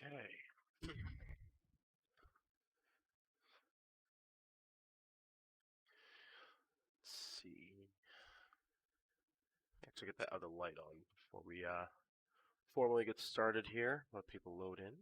Okay. Let's see. Actually, get that other light on before we formally get started here. Let people load in.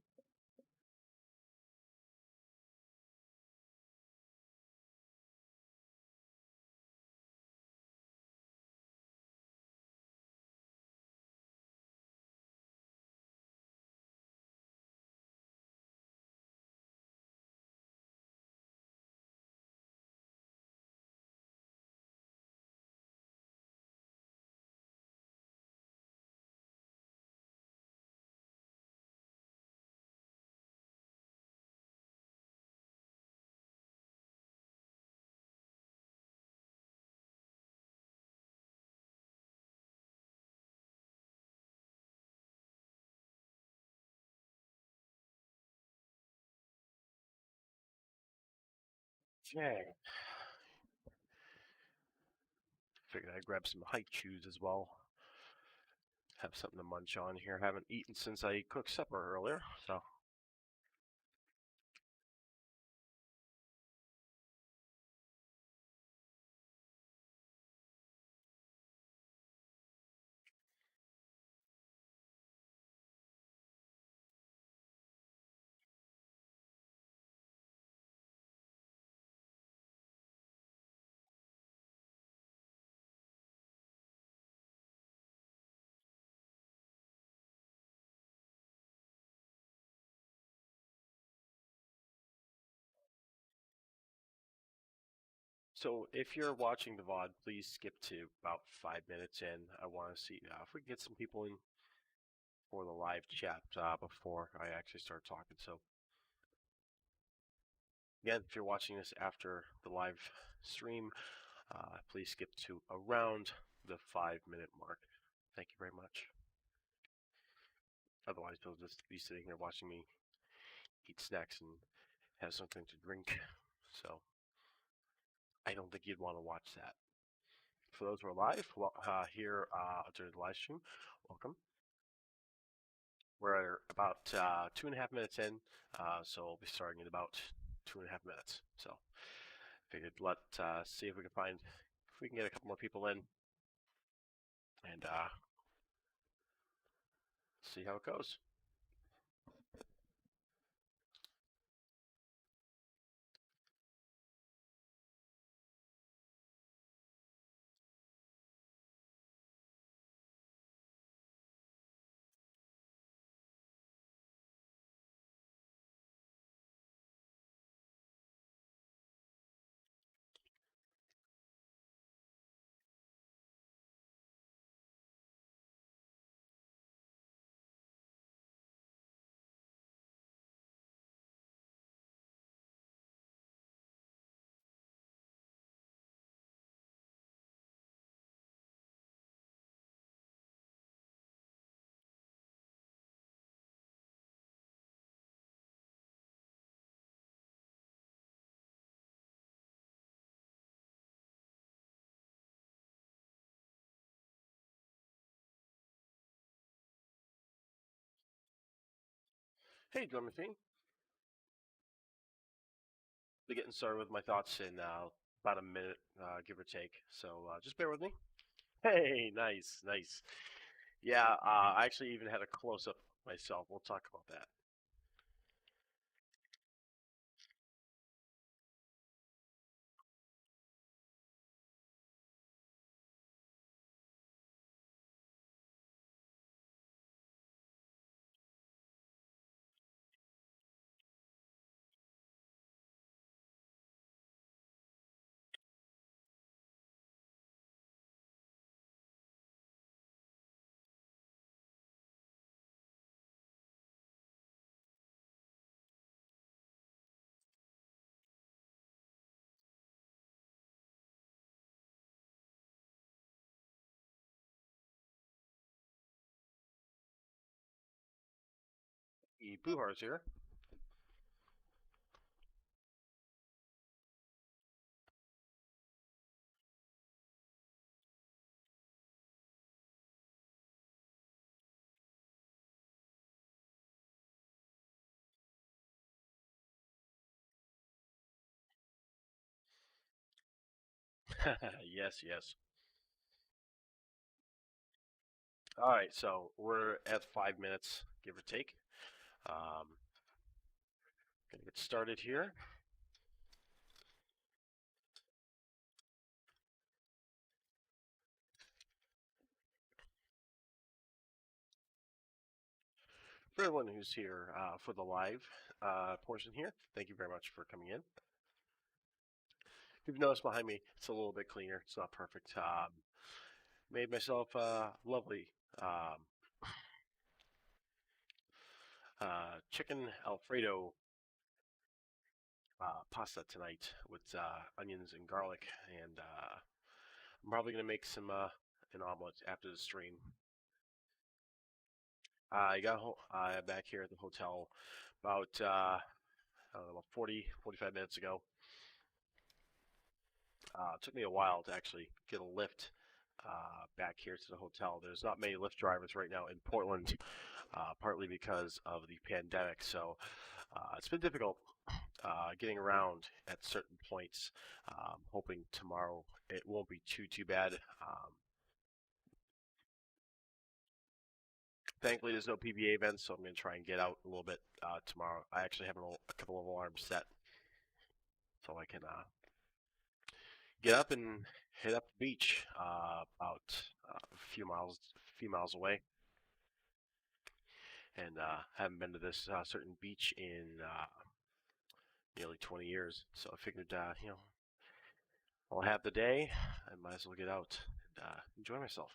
Okay. Figured I'd grab some hike shoes as well. Have something to munch on here. Haven't eaten since I cooked supper earlier, so. So if you're watching the VOD, please skip to about 5 minutes in. I want to see if we can get some people in for the live chat before I actually start talking. So again, if you're watching this after the live stream, please skip to around the 5 minute mark. Thank you very much. Otherwise, you'll just be sitting here watching me eat snacks and have something to drink. So I don't think you'd want to watch that. For those who are live, here during the live stream, welcome. We're about 2.5 minutes in, so we'll be starting in about 2.5 minutes. So figured let's see if we can find, if we can get a couple more people in, and see how it goes. Hey, Drum Machine. Be getting started with my thoughts in about a minute, give or take. So just bear with me. Hey, nice, nice. Yeah, I actually even had a close up myself. We'll talk about that. The Buhar's here. Yes, yes. All right, so we're at 5 minutes, give or take. Gonna get started here. For everyone who's here for the live portion here, thank you very much for coming in. If you've noticed behind me, it's a little bit cleaner. It's not perfect. Made myself lovely um, chicken Alfredo pasta tonight with onions and garlic, and I'm probably gonna make some an omelet after the stream. I got back here at the hotel about I don't know, about 40, 45 minutes ago. It took me a while to actually get a lift back here to the hotel. There's not many Lyft drivers right now in Portland, partly because of the pandemic. So it's been difficult getting around at certain points. Hoping tomorrow it won't be too bad. Thankfully, there's no PBA events, so I'm going to try and get out a little bit tomorrow. I actually have a couple of alarms set, so I can get up and head up the beach about a few miles away. And haven't been to this certain beach in nearly 20 years, so I figured, I'll have the day. I might as well get out and enjoy myself.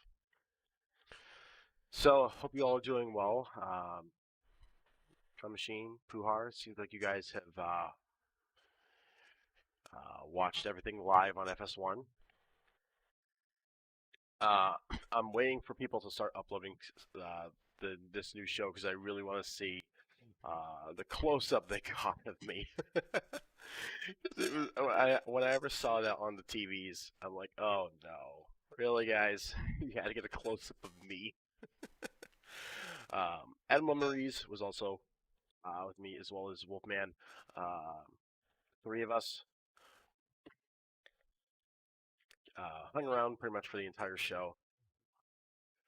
So, hope you all are doing well. Drum Machine, Puhar, seems like you guys have watched everything live on FS1. Uh, I'm waiting for people to start uploading this new show because I really want to see the close-up they got of me. When I ever saw that on the TVs, I'm like, oh no, really, guys? You had to get a close-up of me. Admiral Maurice was also with me, as well as Wolfman. Three of us hung around pretty much for the entire show,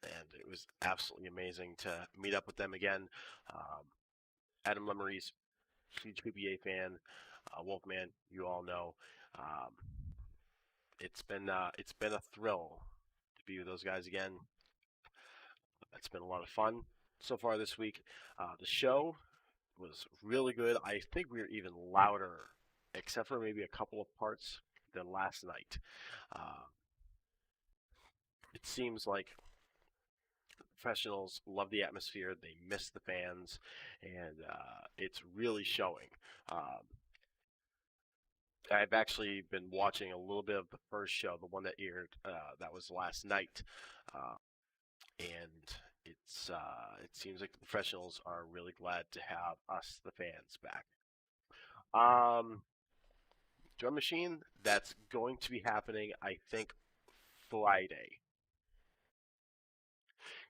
and it was absolutely amazing to meet up with them again. Adam Lemery's huge PBA fan, Wolfman, you all know. Um, it's been a thrill to be with those guys again. It's been a lot of fun so far this week. The show was really good. I think we were even louder, except for maybe a couple of parts, than last night. Uh, it seems like professionals love the atmosphere. They miss the fans, and it's really showing. Um, I've actually been watching a little bit of the first show, the one that aired that was last night, uh, and it seems like the professionals are really glad to have us, the fans, back. Um, Drum Machine, that's going to be happening, I think, Friday.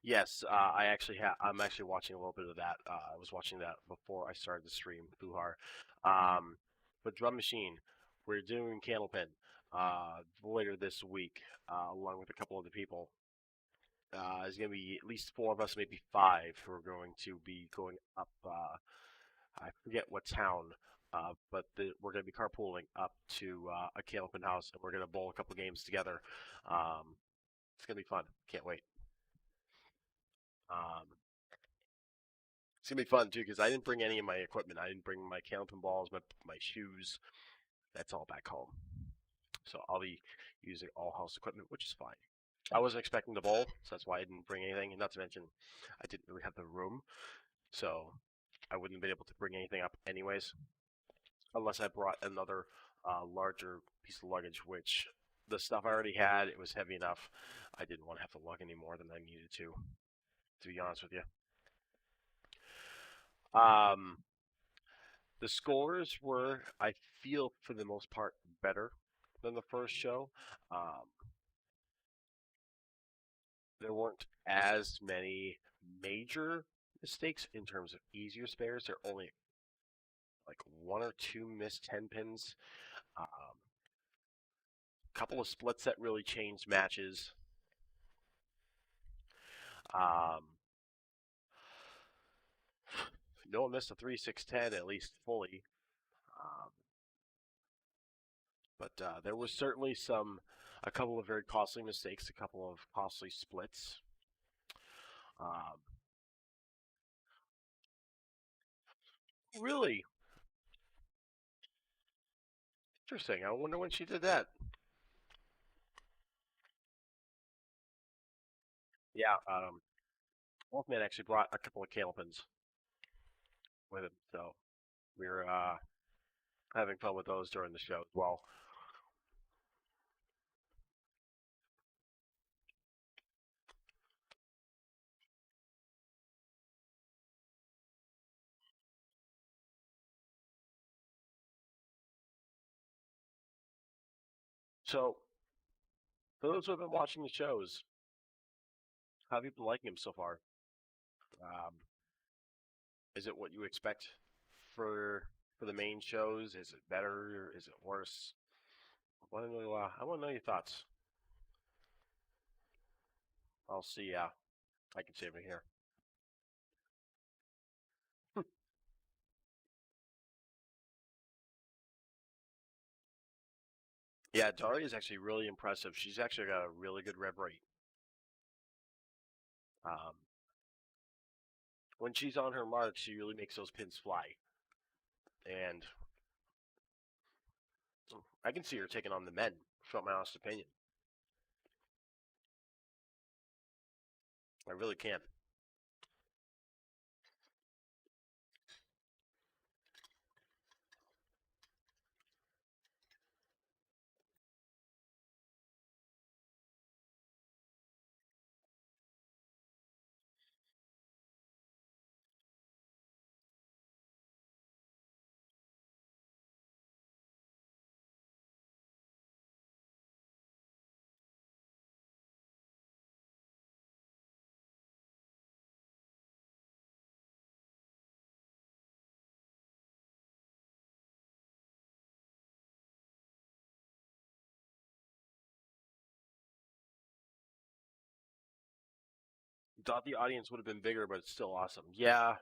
Yes, I'm actually watching a little bit of that. I was watching that before I started the stream, Buhar. But Drum Machine, we're doing Candlepin later this week, along with a couple other people. There's going to be at least four of us, maybe five, who are going to be going up. I forget what town, we're going to be carpooling up to a Candlepin house, and we're going to bowl a couple games together. It's going to be fun. Can't wait. Um, It's gonna be fun too because I didn't bring any of my equipment. I didn't bring my candlepin balls, my shoes. That's all back home. So I'll be using all house equipment, which is fine. I wasn't expecting the bowl, so that's why I didn't bring anything. And not to mention, I didn't really have the room, so I wouldn't have been able to bring anything up anyways, unless I brought another larger piece of luggage. Which the stuff I already had, it was heavy enough. I didn't want to have to lug any more than I needed to be honest with you. Um, The scores were, I feel, for the most part, better than the first show. Um, there weren't as many major mistakes in terms of easier spares. There are only like one or two missed 10 pins. Um, couple of splits that really changed matches. Um, no one missed a 3-6-10 at least fully. Um, but there was certainly a couple of very costly mistakes, a couple of costly splits. Um, really interesting. I wonder when she did that. Yeah, Wolfman actually brought a couple of Calipins with him, so we were having fun with those during the show as well. So, for those who have been watching the shows, how have you been liking them so far? Um, is it what you expect for the main shows? Is it better? Is it worse? I want to know your thoughts. I'll see. I can save it here. Yeah, Daria is actually really impressive. She's actually got a really good rev rate. Um, when she's on her mark, she really makes those pins fly. And I can see her taking on the men, from my honest opinion. I really can. Thought the audience would have been bigger, but it's still awesome. Yeah,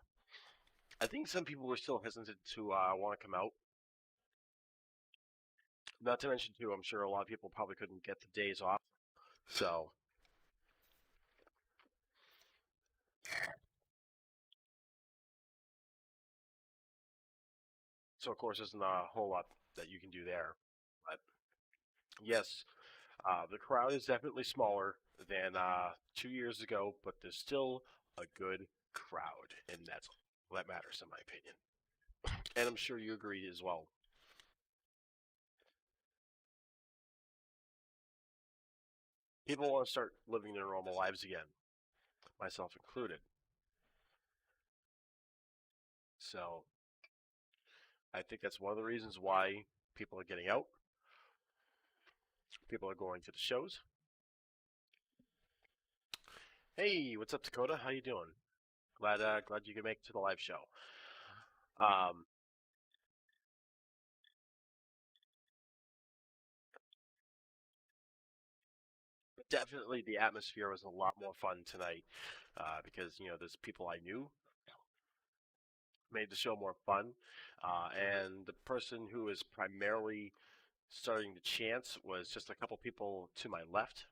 I think some people were still hesitant to want to come out. Not to mention, too, I'm sure a lot of people probably couldn't get the days off. So, of course, there's not a whole lot that you can do there. But yes, the crowd is definitely smaller than 2 years ago, but there's still a good crowd, and that's all that matters, in my opinion. And I'm sure you agree as well. People want to start living their normal lives again, myself included. So I think that's one of the reasons why people are getting out. People are going to the shows. Hey, what's up, Dakota? How you doing? Glad you could make it to the live show. Um, Definitely, the atmosphere was a lot more fun tonight because there's people I knew, made the show more fun, and the person who was primarily starting the chants was just a couple people to my left,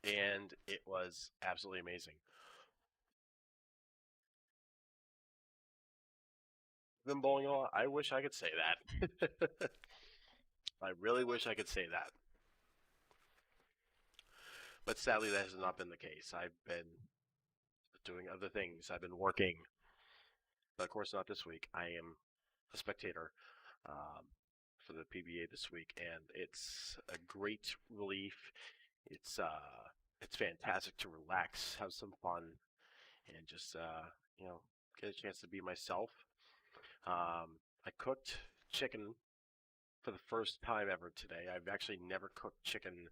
and it was absolutely amazing. Been bowling a lot. I wish I could say that. I really wish I could say that. But sadly, that has not been the case. I've been doing other things. I've been working, but of course not this week. I am a spectator um, for the PBA this week, and it's a great relief. It's fantastic to relax, have some fun, and just get a chance to be myself. I cooked chicken for the first time ever today. I've actually never cooked chicken,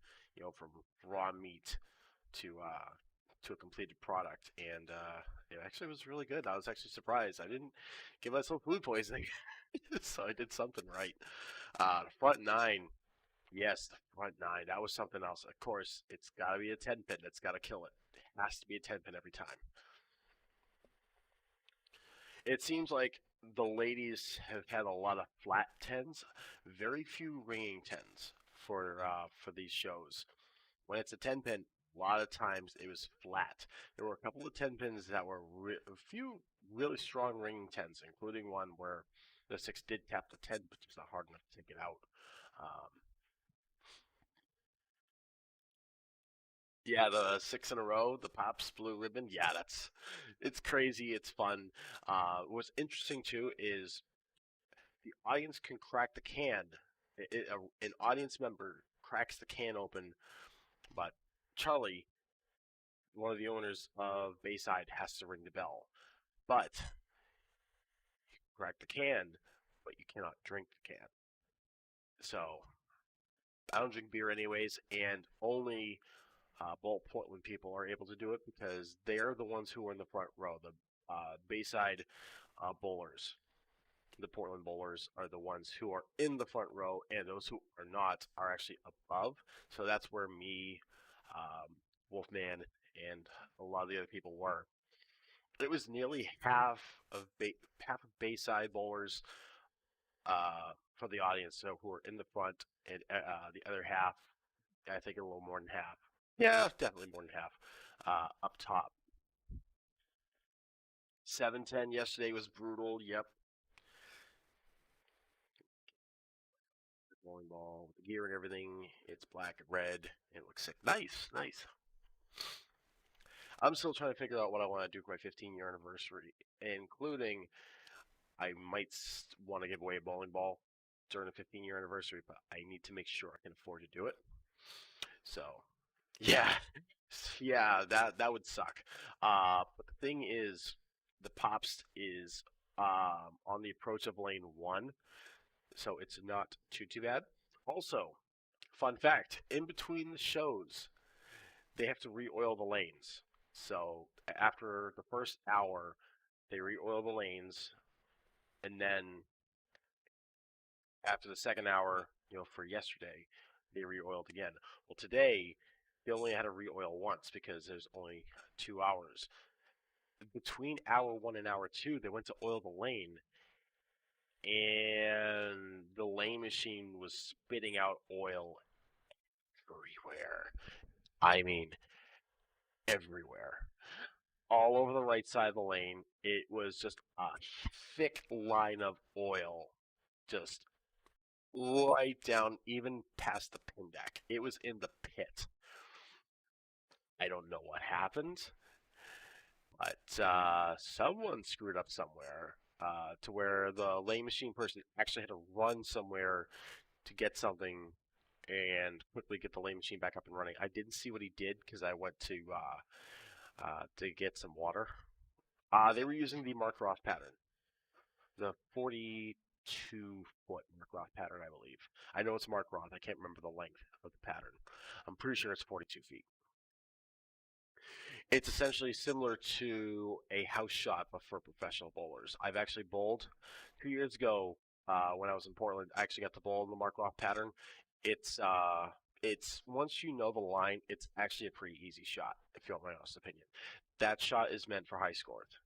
from raw meat to to a completed product, and it actually was really good. I was actually surprised. I didn't give myself food poisoning, so I did something right. The front nine, yes, the front nine. That was something else. Of course, it's got to be a 10 pin. That's got to kill it. It has to be a 10 pin every time. It seems like the ladies have had a lot of flat tens, very few ringing tens for these shows. When it's a 10 pin, a lot of times it was flat. There were a couple of 10 pins that were a few really strong ringing tens, including one where the 6 did tap the 10, but just not hard enough to take it out. Um, yeah, the 6 in a row, the Pops Blue Ribbon. Yeah, it's crazy. It's fun. What's interesting too is the audience can crack the can. An audience member cracks the can open, but Charlie, one of the owners of Bayside, has to ring the bell. But you crack the can, but you cannot drink the can. So I don't drink beer anyways, and only Bolt Portland people are able to do it because they're the ones who are in the front row. The Bayside bowlers, the Portland bowlers, are the ones who are in the front row, and those who are not are actually above. So that's where me, Wolfman, and a lot of the other people were. It was nearly half of Bayside bowlers for the audience, so who were in the front, and the other half, I think a little more than half. Yeah, definitely more than half. Up top, 7-10 yesterday was brutal. Yep, the bowling ball, the gear and everything. It's black and red. It looks sick. Nice, nice. I'm still trying to figure out what I want to do for my 15-year anniversary, including I might want to give away a bowling ball during the 15-year anniversary, but I need to make sure I can afford to do it. So, yeah, yeah, that would suck. But the thing is, the Pops is on the approach of lane one, so it's not too bad. Also, fun fact: in between the shows, they have to re-oil the lanes. So after the first hour, they re-oil the lanes, and then after the second hour, for yesterday, they re-oiled again. Well, today they only had to re-oil once because there's only 2 hours. Between hour one and hour two, they went to oil the lane, and the lane machine was spitting out oil everywhere. I mean, everywhere. All over the right side of the lane, it was just a thick line of oil, just right down, even past the pin deck. It was in the pit. I don't know what happened, but someone screwed up somewhere to where the lane machine person actually had to run somewhere to get something and quickly get the lane machine back up and running. I didn't see what he did because I went to get some water. They were using the Mark Roth pattern, the 42-foot Mark Roth pattern, I believe. I know it's Mark Roth. I can't remember the length of the pattern. I'm pretty sure it's 42 feet. It's essentially similar to a house shot, but for professional bowlers. I've actually bowled 2 years ago when I was in Portland. I actually got to bowl in the Mark Roth pattern. It's it's once you know the line, it's actually a pretty easy shot, if you want my honest opinion. That shot is meant for high scores.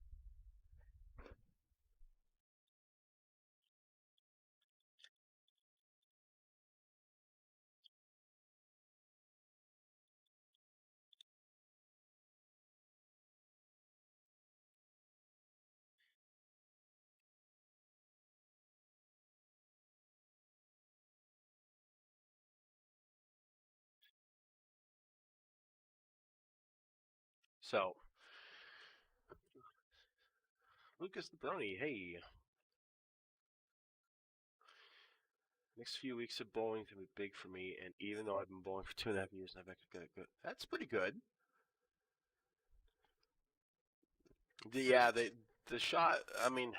So, Lucas the Brony, hey, next few weeks of bowling can be big for me, and even though I've been bowling for 2.5 years, I've actually got good. That's pretty good. The shot. I mean,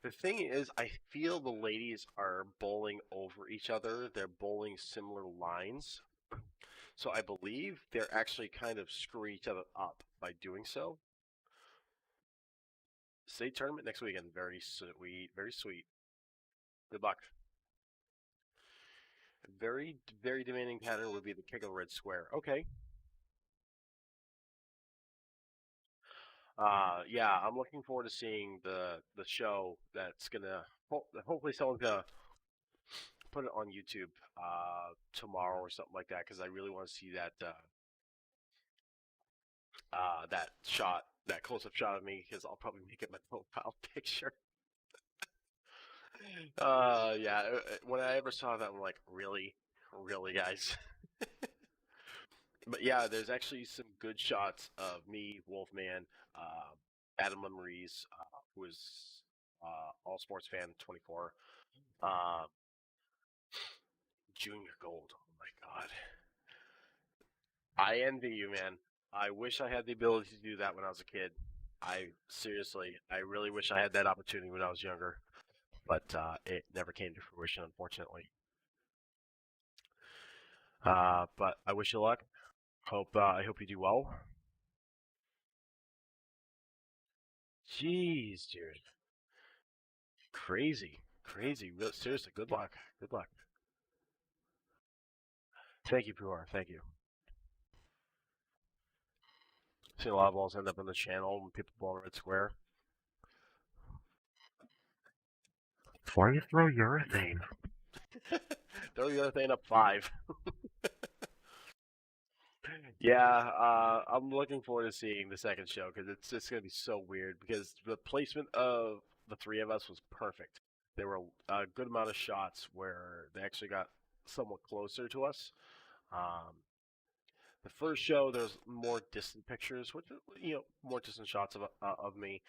the thing is, I feel the ladies are bowling over each other. They're bowling similar lines. So I believe they're actually kind of screwing each other up by doing so. State tournament next weekend. Very sweet. Very sweet. Good luck. Very, very demanding pattern would be the kick of the red square. Okay. Yeah, I'm looking forward to seeing the show that's gonna hopefully someone's gonna put it on YouTube tomorrow or something like that because I really want to see that shot, that close-up shot of me because I'll probably make it my profile picture. Yeah. When I ever saw that, I'm like, really, really, guys. But yeah, there's actually some good shots of me, Wolfman, Adam Lemreese, who is all sports fan 24, uh, Junior Gold. Oh my God, I envy you, man. I wish I had the ability to do that when I was a kid. I seriously, I really wish I had that opportunity when I was younger, but it never came to fruition, unfortunately. But I wish you luck. I hope you do well. Jeez, dude, crazy, crazy. Real, seriously, good luck. Good luck. Thank you, Puar. Thank you. Seen a lot of balls end up in the channel when people ball red square. Why you throw urethane? Throw urethane up 5. Yeah, I'm looking forward to seeing the second show because it's just gonna be so weird because the placement of the three of us was perfect. There were a good amount of shots where they actually got somewhat closer to us. Um, the first show, there's more distant pictures, which more distant shots of me.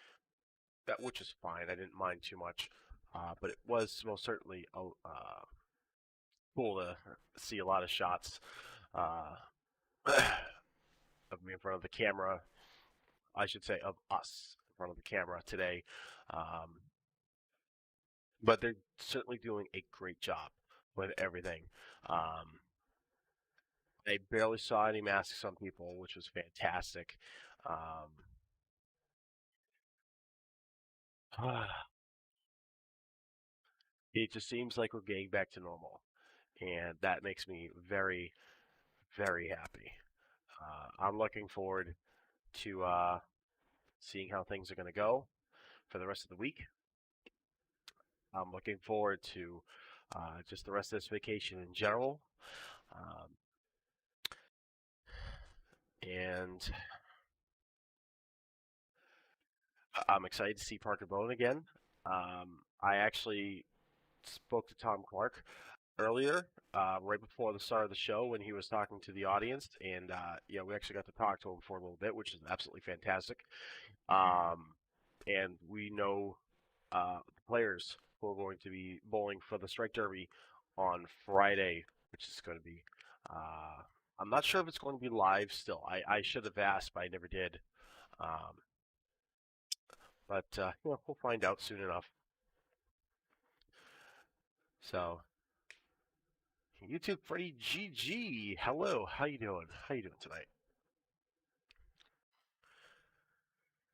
That which is fine. I didn't mind too much, but it was most certainly cool to see a lot of shots uh, of me in front of the camera. I should say of us in front of the camera today. Um, but they're certainly doing a great job with everything. Um, I barely saw any masks on people, which was fantastic. Um, it just seems like we're getting back to normal, and that makes me very, very happy. I'm looking forward to seeing how things are going to go for the rest of the week. I'm looking forward to just the rest of this vacation in general. Um, and I'm excited to see Parker Bone again. I actually spoke to Tom Clark earlier, right before the start of the show, when he was talking to the audience, and yeah, we actually got to talk to him for a little bit, which is absolutely fantastic. Um, and we know the players who are going to be bowling for the Strike Derby on Friday, which is going to be. Uh, I'm not sure if it's going to be live still. I should have asked, but I never did. Um, but we'll find out soon enough. So, YouTube Freddy GG, hello. How you doing? How you doing tonight?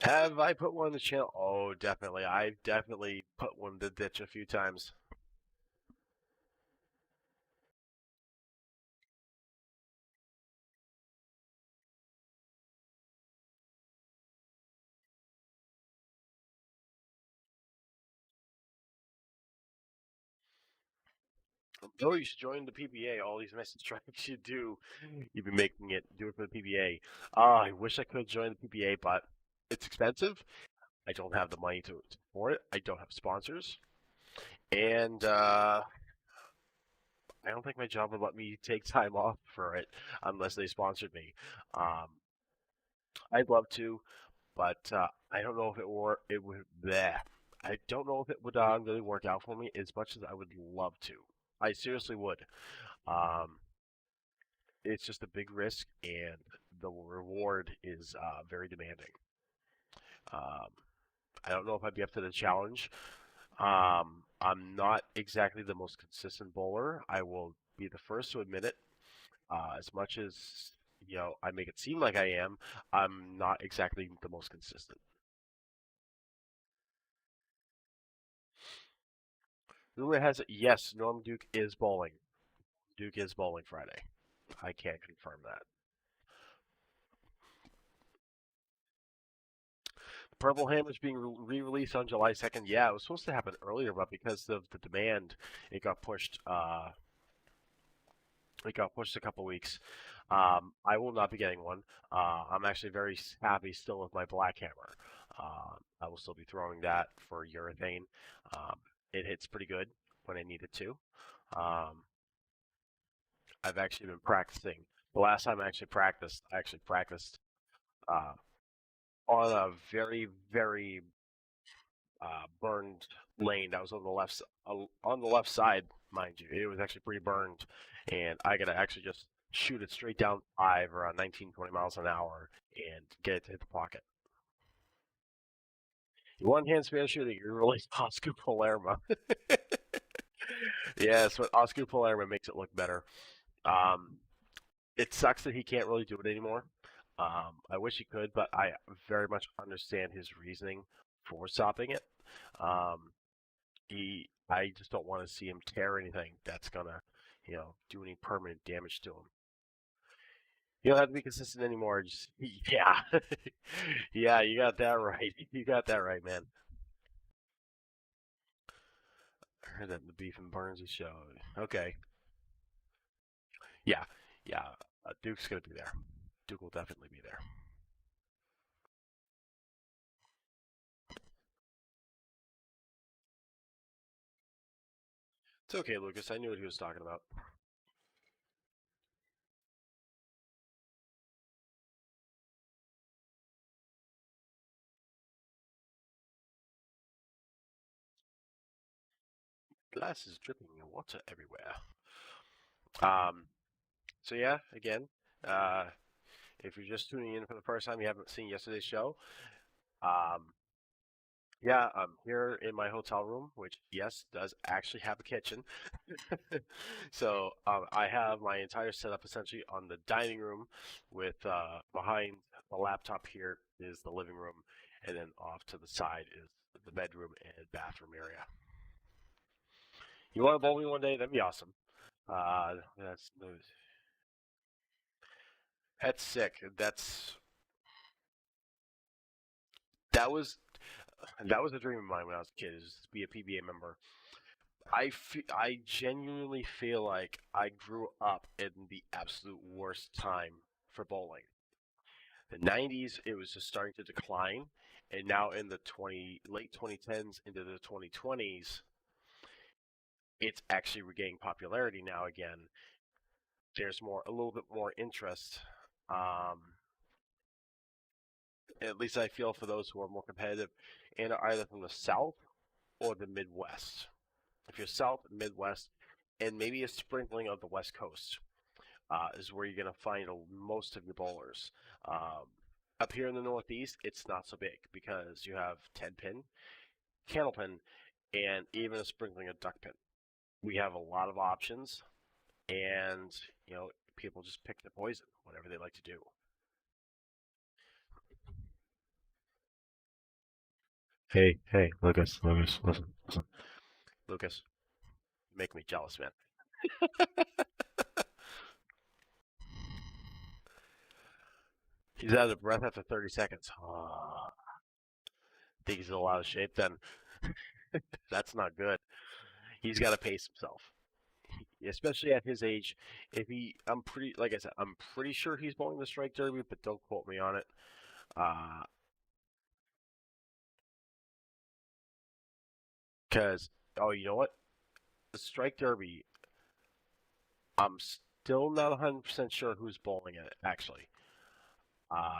Have I put one in the channel? Oh, definitely. I've definitely put one in the ditch a few times. Oh, you should join the PBA. All these message strikes you do, you've been making it. Do it for the PBA. I wish I could join the PBA, but it's expensive. I don't have the money to support it. I don't have sponsors, and I don't think my job would let me take time off for it unless they sponsored me. Um, I'd love to, but I don't know if it would. Bleh. I don't know if it would really work out for me as much as I would love to. I seriously would. Um, it's just a big risk, and the reward is very demanding. Um, I don't know if I'd be up to the challenge. I'm not exactly the most consistent bowler. I will be the first to admit it. As much as I make it seem like I am, I'm not exactly the most consistent. Rumor has it, yes, Norm Duke is bowling. Duke is bowling Friday. I can't confirm that. Purple Hammer's being re-released on July 2nd. Yeah, it was supposed to happen earlier, but because of the demand, it got pushed. It got pushed a couple weeks. I will not be getting one. I'm actually very happy still with my Black Hammer. I will still be throwing that for urethane. Um, it hits pretty good when I need it to. Um, I've actually been practicing. The last time I actually practiced uh, on a very, very burned lane that was on the left side, mind you. It was actually pretty burned, and I gotta actually just shoot it straight down five around 19, 20 miles an hour and get it to hit the pocket. You one hand spare shooting, you're really Oscar Palermo. Yes, but Oscar Palermo makes it look better. Um, it sucks that he can't really do it anymore. I wish he could, but I very much understand his reasoning for stopping it. Um, I just don't want to see him tear anything that's gonna, do any permanent damage to him. You don't have to be consistent anymore. Just yeah, yeah, you got that right. You got that right, man. I heard that in the Beef and Burnsy show. Okay, yeah, yeah. Duke's gonna be there. Duke will definitely be there. It's okay, Lucas. I knew what he was talking about. Glasses dripping water everywhere. Um. So yeah, again, uh, if you're just tuning in for the first time, you haven't seen yesterday's show. Um, Yeah, I'm here in my hotel room, which yes, does actually have a kitchen. So I have my entire setup essentially on the dining room, with behind the laptop here is the living room, and then off to the side is the bedroom and bathroom area. You want to bowl me one day? That'd be awesome. That's sick. That was that was a dream of mine when I was a kid, is to be a PBA member. I genuinely feel like I grew up in the absolute worst time for bowling. The 90s, it was just starting to decline, and now in the late 2010s into the 2020s, it's actually regaining popularity now again. There's a little bit more interest. Um, at least I feel for those who are more competitive, and are either from the South or the Midwest. If you're South, Midwest, and maybe a sprinkling of the West Coast, is where you're going to find most of your bowlers. Um, Up here in the Northeast, it's not so big because you have 10 pin, candle pin, and even a sprinkling of duck pin. We have a lot of options, and people just pick the poison, whatever they like to do. Hey, hey, Lucas, listen. Lucas, you make me jealous, man. He's out of breath after 30 seconds. Oh, think he's in a lot of shape then. That's not good. He's got to pace himself, especially at his age. If he, I'm pretty, like I said, I'm pretty sure he's bowling the strike derby, but don't quote me on it. Uh, Cause oh, you know what? The strike derby, I'm still not 100% sure who's bowling it. Actually,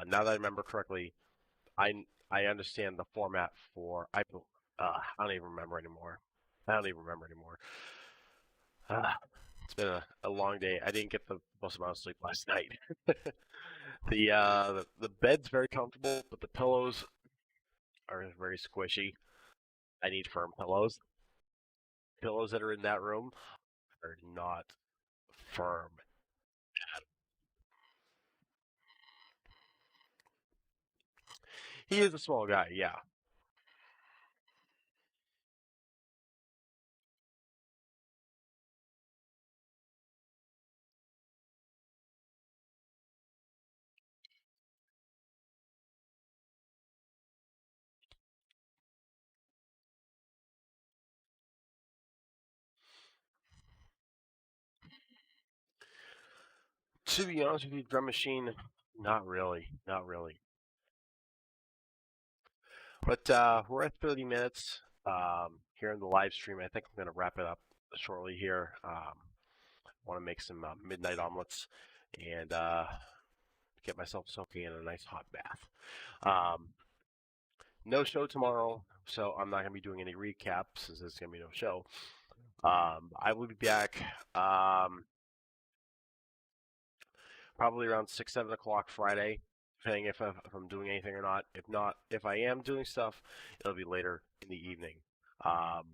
now that I remember correctly, I understand the format for I don't even remember anymore. I don't even remember anymore. Uh, it's been a long day. I didn't get the most amount of sleep last night. The bed's very comfortable, but the pillows are very squishy. I need firm pillows. Pillows that are in that room are not firm He is a small guy, yeah. To be honest with you, drum machine, not really, not really. But we're at 30 minutes here in the live stream. I think I'm going to wrap it up shortly here. Want to make some midnight omelets and get myself soaking in a nice hot bath. Um, no show tomorrow, so I'm not going to be doing any recaps since there's going to be no show. I will be back probably around 6, 7 o'clock Friday, depending if I'm doing anything or not. If not, if I am doing stuff, it'll be later in the evening. Um,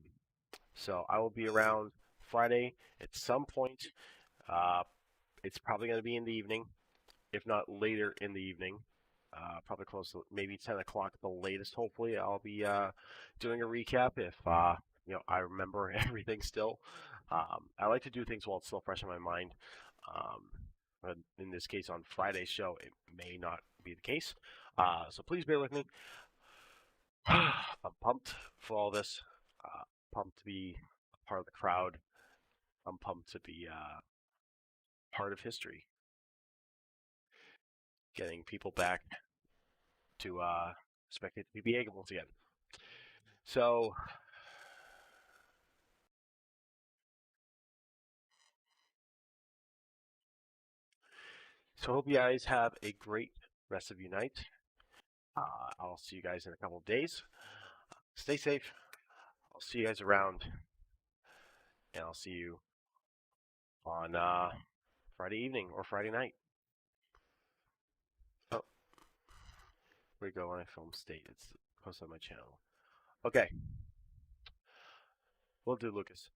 so I will be around Friday at some point. Uh, it's probably going to be in the evening, if not later in the evening. Probably close to maybe 10 o'clock at the latest. Hopefully, I'll be doing a recap if I remember everything still. I like to do things while it's still fresh in my mind. But in this case, on Friday's show, it may not be the case. So please bear with me. I'm pumped for all this. Pumped to be a part of the crowd. I'm pumped to be part of history. Getting people back to spectate the PBA once again. So I hope you guys have a great rest of your night. I'll see you guys in a couple of days. Stay safe. I'll see you guys around, and I'll see you on Friday evening or Friday night. Oh, where you go when I film state? It's posted on my channel. Okay, we'll do, Lucas.